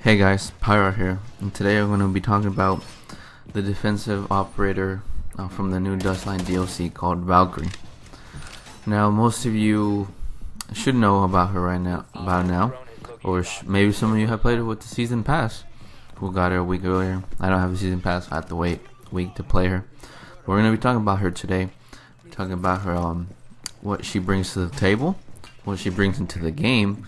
Hey guys, Pyro here, and today I'm going to be talking about the defensive operator from the new Dustline DLC called Valkryie. Now, most of you should know about her now, or maybe some of you have played her with the season pass. Who got her a week earlier? I don't have a season pass, I have to wait a week to play her. We're going to be talking about her today, talking about her what she brings to the table, what she brings into the game,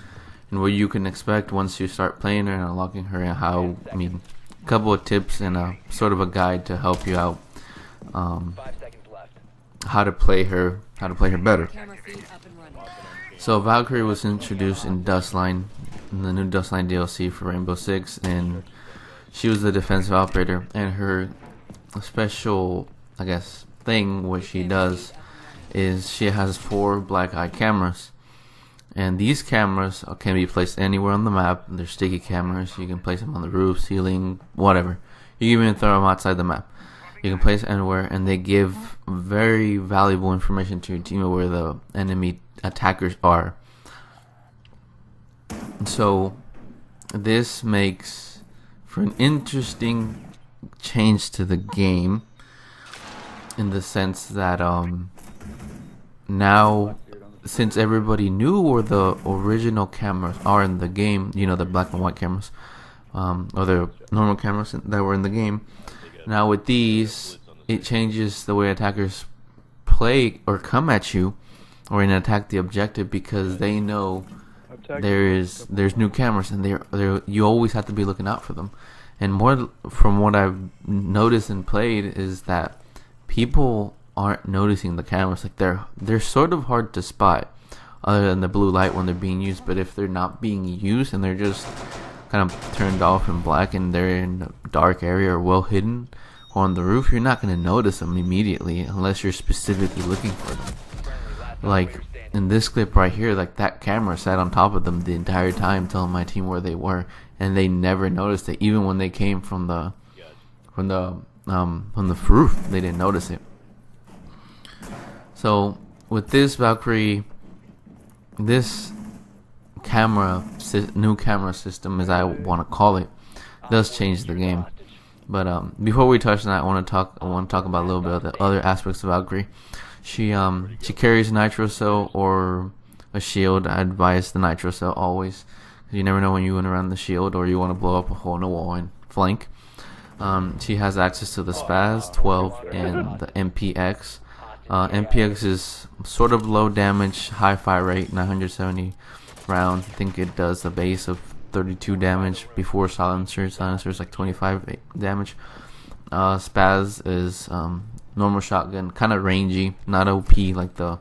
and what you can expect once you start playing her and unlocking her, and a couple of tips and a sort of a guide to help you out how to play her better. So Valkryie was introduced in Dustline, in the new Dustline DLC for Rainbow Six, and she was the defensive operator. And her special, thing what she does is she has 4 black eye cameras. And these cameras can be placed anywhere on the map. They're sticky cameras. You can place them on the roof, ceiling, whatever. You can even throw them outside the map. You can place anywhere, and they give very valuable information to your team where the enemy attackers are. So this makes for an interesting change to the game, in the sense that now, since everybody knew where the original cameras are in the game, the black and white cameras, or the normal cameras that were in the game, now with these, it changes the way attackers play or come at you or attack the objective, because they know there's new cameras, and you always have to be looking out for them. And more from what I've noticed and played is that people aren't noticing the cameras. Like they're sort of hard to spot, other than the blue light when they're being used. But if they're not being used and they're just kind of turned off in black and they're in a dark area or well hidden or on the roof, you're not going to notice them immediately unless you're specifically looking for them. Like in this clip right here, like that camera sat on top of them the entire time, telling my team where they were, and they never noticed it. Even when they came from the roof, they didn't notice it. So with this Valkryie, this new camera system, as I want to call it, does change the game. But before we touch on that, I want to talk about a little bit of the other aspects of Valkryie. She carries a nitro cell or a shield. I advise the nitro cell always, because you never know when you went around the shield or you want to blow up a hole in the wall and flank. She has access to the Spaz 12 and the MPX. MPX is sort of low damage, high fire rate, 970 rounds. I think it does a base of 32 damage before silencer. Silencer is like 25 damage. Spaz is normal shotgun, kind of rangy, not OP like the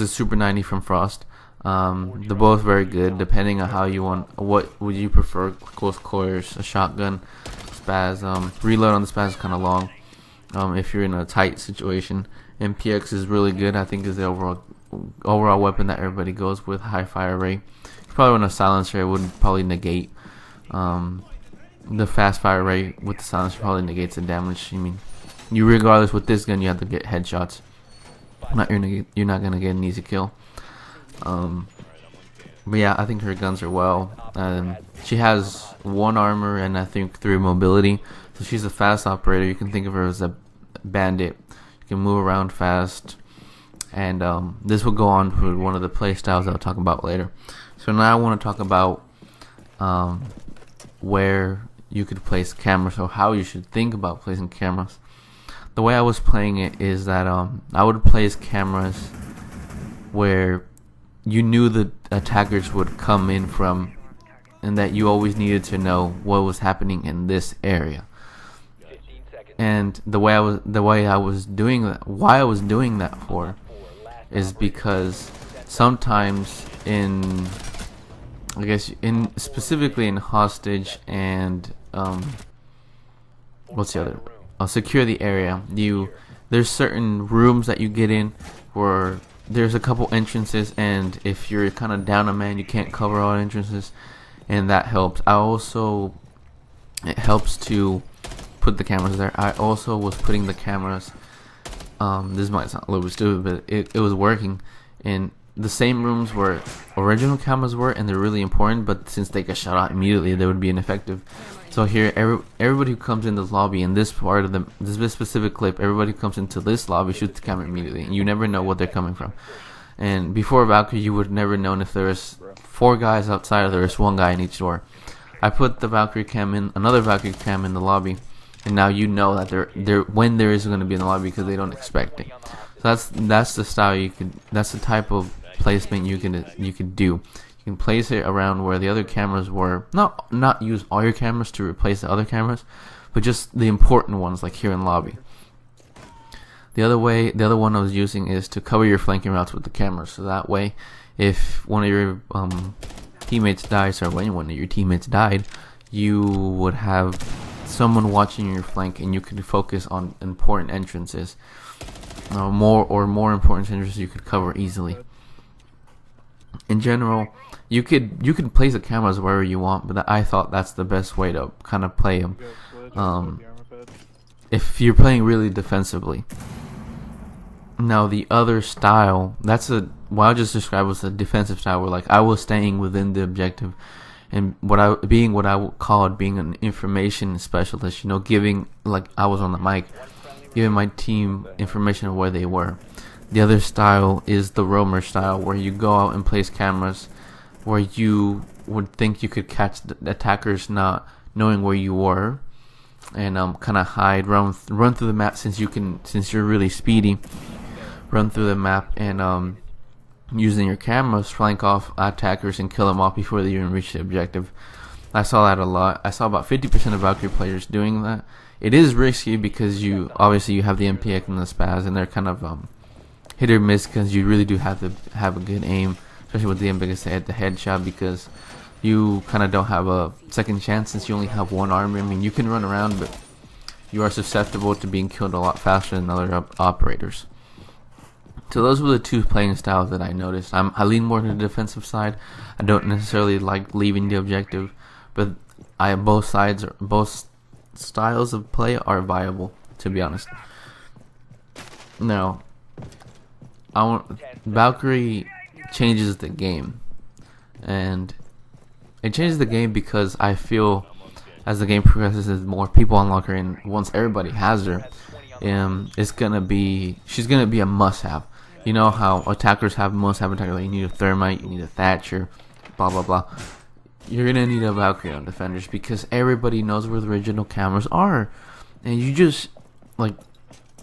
Super 90 from Frost. They're both very good, depending on how you want. What would you prefer? Close quarters, a shotgun, Spaz. Reload on the Spaz is kind of long. If you're in a tight situation, MPX is really good. I think is the overall weapon that everybody goes with. High fire rate. If you probably want a silencer, it would probably negate the fast fire rate with the silencer. Probably negates the damage. You regardless with this gun, you have to get headshots. You're not gonna get an easy kill. But yeah, I think her guns are well. She has 1 armor and I think 3 mobility. So she's a fast operator. You can think of her as a bandit. You can move around fast. And this will go on for one of the play styles I'll talk about later. So now I want to talk about where you could place cameras, or how you should think about placing cameras. The way I was playing it is that I would place cameras where you knew the attackers would come in from, and that you always needed to know what was happening in this area. And why I was doing that for is because sometimes specifically in hostage and what's the other? Secure the area. There's certain rooms that you get in where there's a couple entrances, and if you're kind of down a man, you can't cover all entrances, and that helps. It helps to put the cameras there. I also was putting the cameras, this might sound a little bit stupid, but it was working in the same rooms where original cameras were, and they're really important. But since they get shut out immediately, they would be ineffective. So here, everybody who comes in this lobby in this part of this specific clip, everybody who comes into this lobby shoots the camera immediately, and you never know what they're coming from. And before Valkryie, you would never known if there was 4 guys outside or there was 1 guy in each door. I put the Valkryie cam in, another Valkryie cam in the lobby, and now you know that they're when there is going to be in the lobby because they don't expect it. So that's the style you could. That's the type of placement you could do. You can place it around where the other cameras were. Not use all your cameras to replace the other cameras, but just the important ones, like here in lobby. The other one I was using is to cover your flanking routes with the cameras. So that way, if one of your teammates dies, or when one of your teammates died, you would have someone watching your flank, and you could focus on important entrances. More important entrances you could cover easily. In general, you could place the cameras wherever you want, but I thought that's the best way to kind of play them. If you're playing really defensively. Now the other style, what I just described was a defensive style, where like I was staying within the objective, and what I would call being an information specialist. Giving, like I was on the mic, giving my team information of where they were. The other style is the roamer style, where you go out and place cameras where you would think you could catch the attackers not knowing where you were, and kind of hide, run through the map since you're really speedy. Run through the map and using your cameras, flank off attackers and kill them off before they even reach the objective. I saw that a lot. I saw about 50% of Valkryie players doing that. It is risky because you have the MPX and the Spaz, and they're kind of hit or miss because you really do have to have a good aim, especially with the MPX the headshot, because you kind of don't have a second chance since you only have 1 armor. I mean, you can run around, but you are susceptible to being killed a lot faster than other operators. So those were the 2 playing styles that I noticed. I lean more to the defensive side. I don't necessarily like leaving the objective, but both styles of play are viable, to be honest. Now, Valkryie changes the game, and it changes the game because I feel as the game progresses, as more people unlock her, and once everybody has her, she's gonna be a must-have. You know how attackers have must-have attackers, like you need a Thermite, you need a Thatcher, blah blah blah. You're gonna need a Valkryie on defenders because everybody knows where the original cameras are, and you just like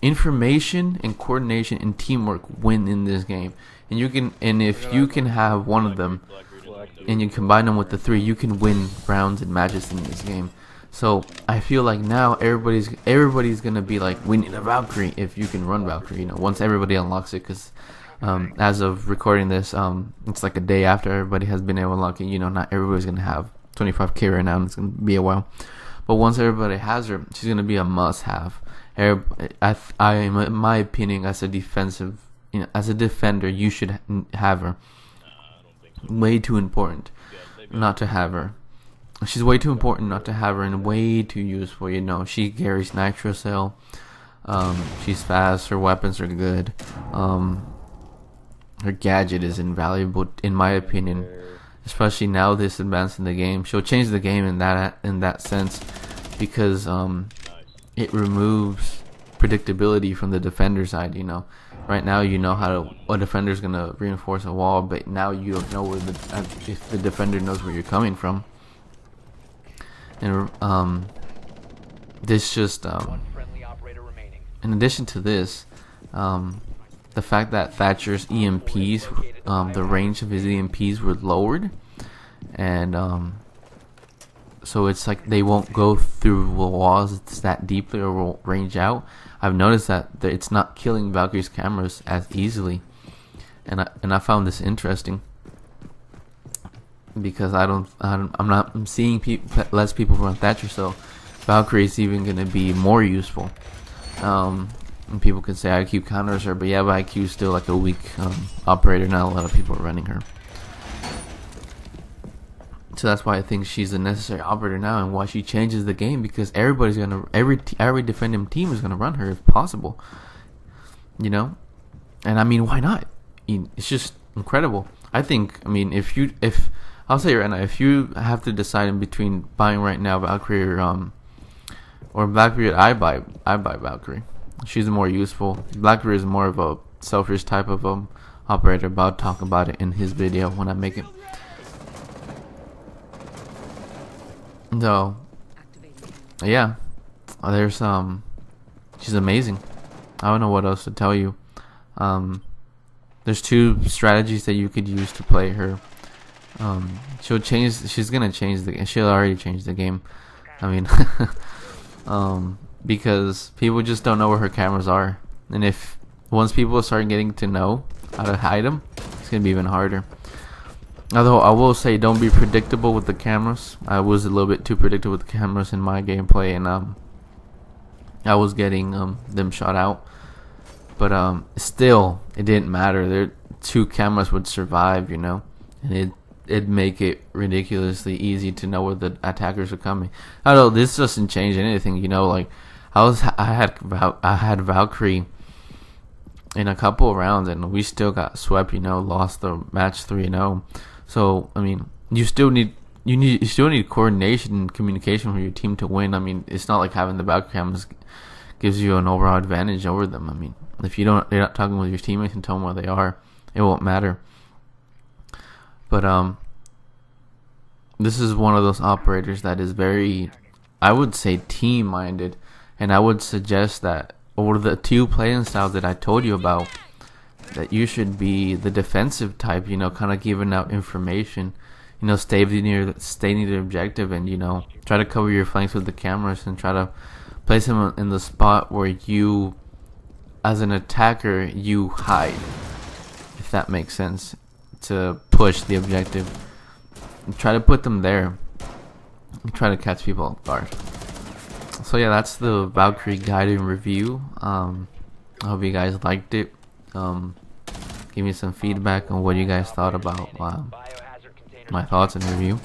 information and coordination and teamwork win in this game. And if you can have one of them, and you combine them with the 3, you can win rounds and matches in this game. So I feel like now everybody's gonna be like, we need a Valkryie if you can run Valkryie. Once everybody unlocks it, because as of recording this, it's like a day after everybody has been able to unlock it. Not everybody's gonna have 25k right now, and it's gonna be a while. But once everybody has her, she's gonna be a must-have. In my opinion, as a defender, you should have her. Way too important not to have her. She's way too important not to have her, and way too useful. She carries nitro cell. She's fast. Her weapons are good. Her gadget is invaluable, in my opinion. Especially now, this advanced in the game, she'll change the game in that sense, because it removes predictability from the defender side. Right now, how a defender's gonna reinforce a wall, but now you don't know if the defender knows where you're coming from. And this just in addition to this, the fact that Thatcher's EMPs, the range of his EMPs were lowered, and so it's like they won't go through the walls that deeply or will range out. I've noticed that it's not killing Valkyrie's cameras as easily, and I found this interesting because I'm seeing less people run Thatcher, so Valkyrie is even going to be more useful. And people can say IQ counters her, but IQ is still like a weak operator. Not a lot of people are running her. So that's why I think she's a necessary operator now, and why she changes the game, because every defending team is gonna run her if possible. And I mean, why not? It's just incredible. I think, I mean, if I'll say right now, if you have to decide in between buying right now Valkyrie or Valkyrie, I buy Valkyrie. She's more useful. Valkyrie is more of a selfish type of operator, but I'll talk about it in his video when I make it. So yeah, there's she's amazing. I don't know what else to tell you. There's two strategies that you could use to play her. She's gonna change the. She'll already change the game. I mean, because people just don't know where her cameras are, and if once people start getting to know how to hide them, it's gonna be even harder. Although I will say, don't be predictable with the cameras. I was a little bit too predictable with the cameras in my gameplay, and I was getting them shot out. But still, it didn't matter. There, two cameras would survive, you know, and it'd make it ridiculously easy to know where the attackers are coming. Although this doesn't change anything, you know. Like I had Valkyrie in a couple of rounds, and we still got swept. You know, lost the match 3-0. So I mean, you still need coordination and communication for your team to win. I mean, it's not like having the back cameras gives you an overall advantage over them. I mean, if you're not talking with your teammates and tell them where they are, it won't matter. But this is one of those operators that is very, I would say, team-minded, and I would suggest that over the two playing styles that I told you about, that you should be the defensive type, you know, kind of giving out information, you know, stay near the objective, and, you know, try to cover your flanks with the cameras and try to place them in the spot where you, as an attacker, you hide, if that makes sense, to push the objective. And try to put them there and try to catch people off guard. So yeah, that's the Valkyrie guided review. I hope you guys liked it. Give me some feedback on what you guys thought about my thoughts and review.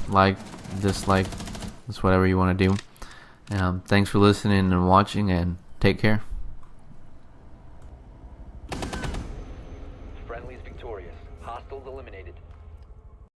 Like, dislike, it's whatever you want to do. Thanks for listening and watching, and take care.